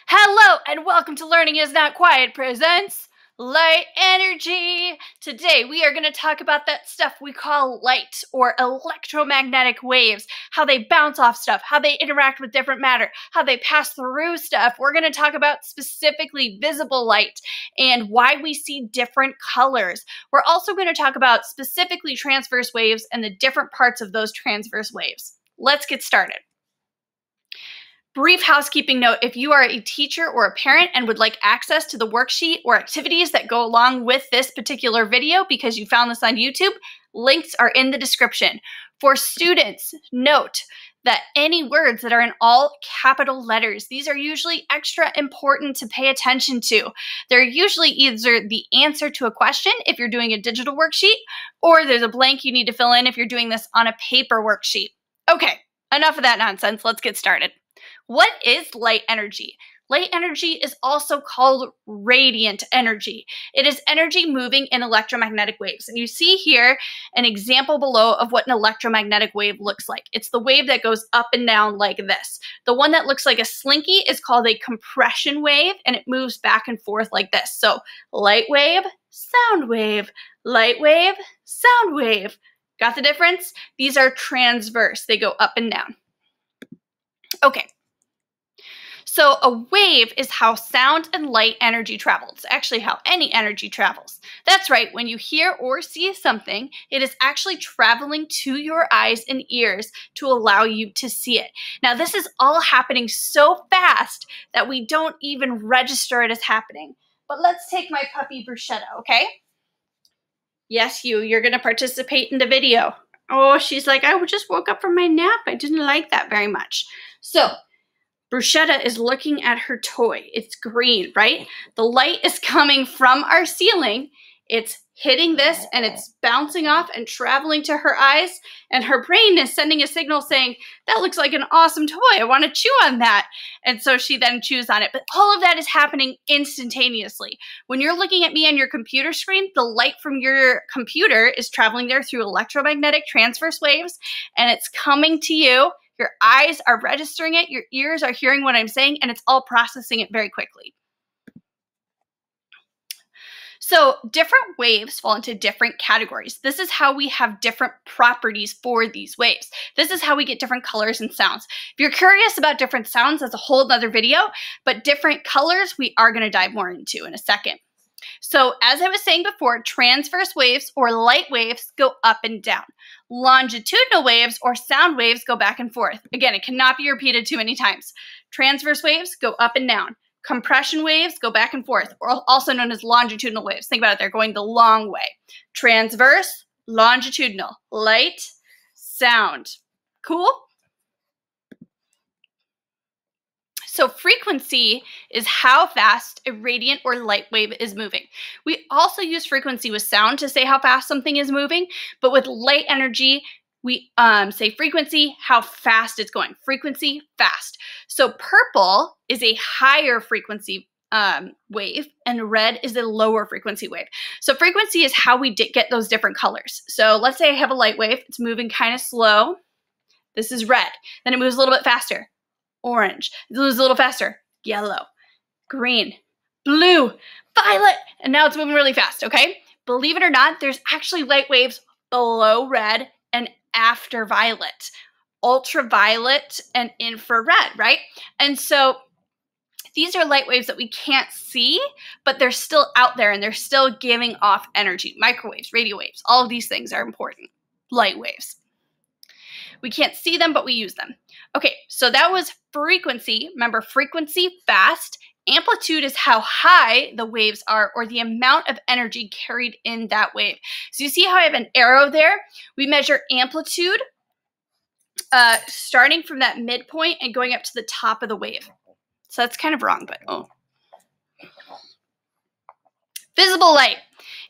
Hello and welcome to Learning is Not Quiet presents Light Energy. Today we are going to talk about that stuff we call light or electromagnetic waves, how they bounce off stuff, how they interact with different matter, how they pass through stuff. We're going to talk about specifically visible light and why we see different colors. We're also going to talk about specifically transverse waves and the different parts of those transverse waves. Let's get started. Brief housekeeping note: if you are a teacher or a parent and would like access to the worksheet or activities that go along with this particular video because you found this on YouTube, links are in the description. For students, note that any words that are in all capital letters, these are usually extra important to pay attention to. They're usually either the answer to a question if you're doing a digital worksheet, or there's a blank you need to fill in if you're doing this on a paper worksheet. Okay, enough of that nonsense. Let's get started. What is light energy? Light energy is also called radiant energy. It is energy moving in electromagnetic waves. And you see here an example below of what an electromagnetic wave looks like. It's the wave that goes up and down like this. The one that looks like a slinky is called a compression wave, and it moves back and forth like this. So light wave, sound wave, light wave, sound wave. Got the difference? These are transverse. They go up and down. Okay. So a wave is how sound and light energy travels. It's actually how any energy travels. That's right, when you hear or see something, it is actually traveling to your eyes and ears to allow you to see it. Now, this is all happening so fast that we don't even register it as happening. But let's take my puppy Bruschetta, okay? Yes, you're gonna participate in the video. Oh, she's like, I just woke up from my nap. I didn't like that very much. So, Bruschetta is looking at her toy. It's green, right? The light is coming from our ceiling. It's hitting this and it's bouncing off and traveling to her eyes, and her brain is sending a signal saying, that looks like an awesome toy. I want to chew on that. And so she then chews on it. But all of that is happening instantaneously. When you're looking at me on your computer screen, the light from your computer is traveling there through electromagnetic transverse waves, and it's coming to you. Your eyes are registering it, your ears are hearing what I'm saying, and it's all processing it very quickly. So different waves fall into different categories. This is how we have different properties for these waves. This is how we get different colors and sounds. If you're curious about different sounds, that's a whole other video, but different colors we are going to dive more into in a second. So as I was saying before, transverse waves or light waves go up and down. Longitudinal waves or sound waves go back and forth. Again, it cannot be repeated too many times. Transverse waves go up and down. Compression waves go back and forth, or also known as longitudinal waves. Think about it, they're going the long way. Transverse, longitudinal, light, sound. Cool? So frequency is how fast a radiant or light wave is moving. We also use frequency with sound to say how fast something is moving, but with light energy, we say frequency, how fast it's going. Frequency, fast. So purple is a higher frequency wave, and red is a lower frequency wave. So frequency is how we get those different colors. So let's say I have a light wave. It's moving kind of slow. This is red. Then it moves a little bit faster. Orange. It moves a little faster. Yellow. Green. Blue. Violet. And now it's moving really fast, okay? Believe it or not, there's actually light waves below red and after violet. Ultraviolet and infrared, right? And so these are light waves that we can't see, but they're still out there and they're still giving off energy. Microwaves, radio waves, all of these things are important. Light waves. We can't see them, but we use them. Okay, so that was frequency. Remember, frequency, fast. Amplitude is how high the waves are, or the amount of energy carried in that wave. So you see how I have an arrow there? We measure amplitude starting from that midpoint and going up to the top of the wave. So that's kind of wrong, but oh. Visible light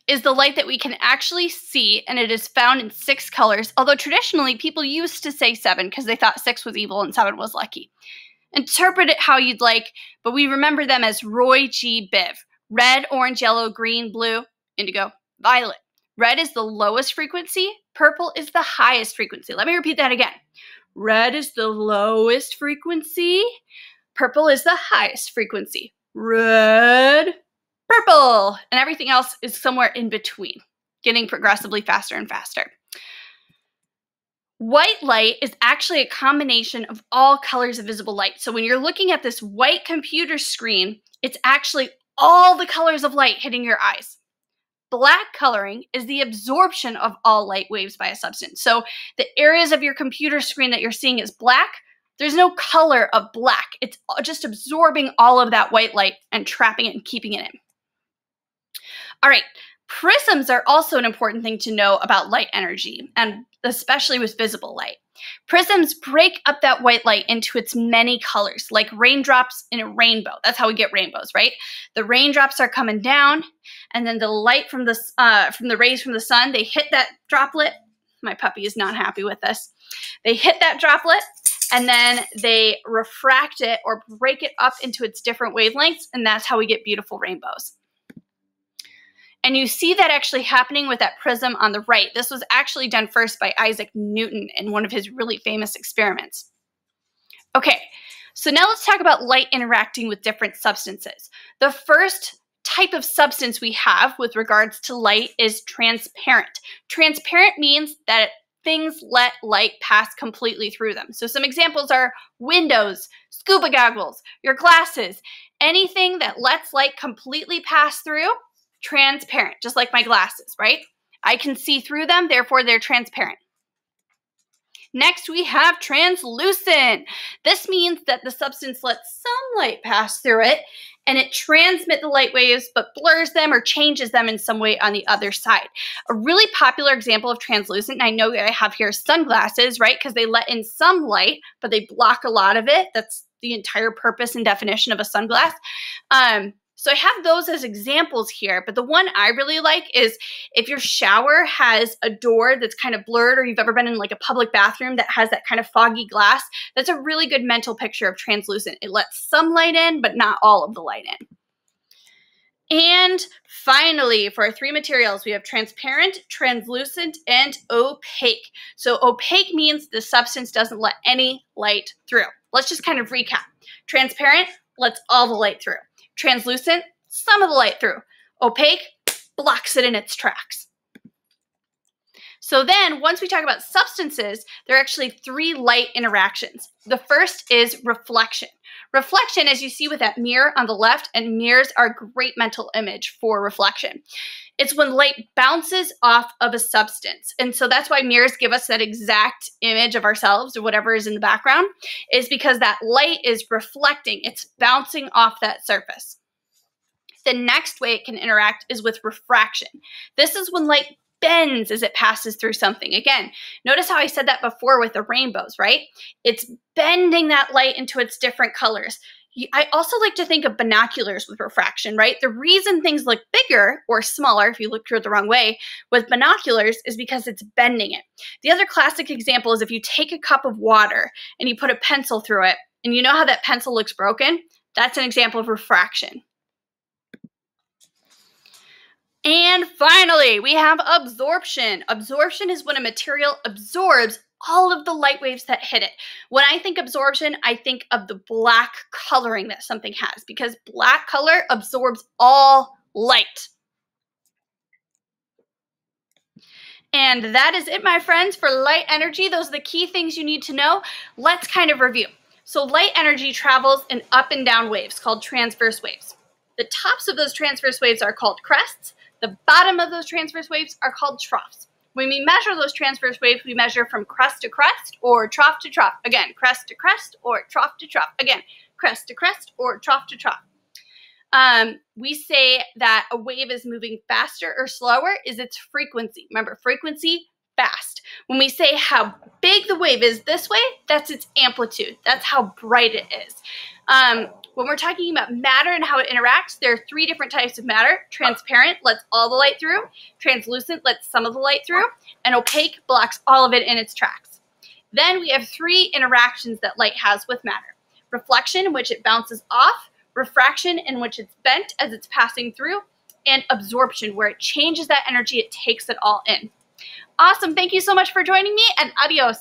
is the light that we can actually see, and it is found in 6 colors, although traditionally people used to say 7 because they thought 6 was evil and 7 was lucky. Interpret it how you'd like, but we remember them as Roy G. Biv. Red, orange, yellow, green, blue, indigo, violet. Red is the lowest frequency, purple is the highest frequency. Let me repeat that again. Red is the lowest frequency, Purple is the highest frequency. Red, purple, and everything else is somewhere in between, getting progressively faster and faster. White light is actually a combination of all colors of visible light. So when you're looking at this white computer screen, it's actually all the colors of light hitting your eyes. Black coloring is the absorption of all light waves by a substance. So the areas of your computer screen that you're seeing is black. There's no color of black. It's just absorbing all of that white light and trapping it and keeping it in. All right, prisms are also an important thing to know about light energy, and especially with visible light. Prisms break up that white light into its many colors, like raindrops in a rainbow. That's how we get rainbows, right? The raindrops are coming down, and then the light from the rays from the sun, they hit that droplet. My puppy is not happy with this. They hit that droplet, and then they refract it or break it up into its different wavelengths, and that's how we get beautiful rainbows. And you see that actually happening with that prism on the right. This was actually done first by Isaac Newton in one of his really famous experiments. Okay, so now let's talk about light interacting with different substances. The first type of substance we have with regards to light is transparent. Transparent means that things let light pass completely through them. So some examples are windows, scuba goggles, your glasses, anything that lets light completely pass through. Transparent, just like my glasses, right? I can see through them, therefore they're transparent. Next, we have translucent. This means that the substance lets some light pass through it, and it transmits the light waves, but blurs them or changes them in some way on the other side. A really popular example of translucent, and I know that I have here sunglasses, right? Because they let in some light, but they block a lot of it. That's the entire purpose and definition of a sunglass. So I have those as examples here, but the one I really like is if your shower has a door that's kind of blurred, or you've ever been in like a public bathroom that has that kind of foggy glass, that's a really good mental picture of translucent. It lets some light in, but not all of the light in. And finally, for our three materials, we have transparent, translucent, and opaque. So opaque means the substance doesn't let any light through. Let's just kind of recap. Transparent lets all the light through. Translucent, some of the light through. Opaque, blocks it in its tracks. So then, once we talk about substances, there are actually three light interactions. The first is reflection. Reflection, as you see with that mirror on the left, and mirrors are a great mental image for reflection. It's when light bounces off of a substance. And so that's why mirrors give us that exact image of ourselves or whatever is in the background, is because that light is reflecting. It's bouncing off that surface. The next way it can interact is with refraction. This is when light bends as it passes through something. Again, notice how I said that before with the rainbows, right? It's bending that light into its different colors. I also like to think of binoculars with refraction, right? The reason things look bigger or smaller, if you look through it the wrong way, with binoculars is because it's bending it. The other classic example is if you take a cup of water and you put a pencil through it, and you know how that pencil looks broken? That's an example of refraction. And finally, we have absorption. Absorption is when a material absorbs all of the light waves that hit it. When I think absorption, I think of the black coloring that something has, because black color absorbs all light. And that is it, my friends, for light energy. Those are the key things you need to know. Let's kind of review. So light energy travels in up and down waves called transverse waves. The tops of those transverse waves are called crests. The bottom of those transverse waves are called troughs. When we measure those transverse waves, we measure from crest to crest or trough to trough. Again, crest to crest or trough to trough. Again, crest to crest or trough to trough. We say that a wave is moving faster or slower is its frequency. Remember, frequency, fast. When we say how big the wave is this way, that's its amplitude. That's how bright it is. When we're talking about matter and how it interacts, there are three different types of matter. Transparent lets all the light through, translucent lets some of the light through, and opaque blocks all of it in its tracks. Then we have three interactions that light has with matter. Reflection, in which it bounces off, refraction, in which it's bent as it's passing through, and absorption, where it changes that energy, it takes it all in. Awesome, thank you so much for joining me, and adios.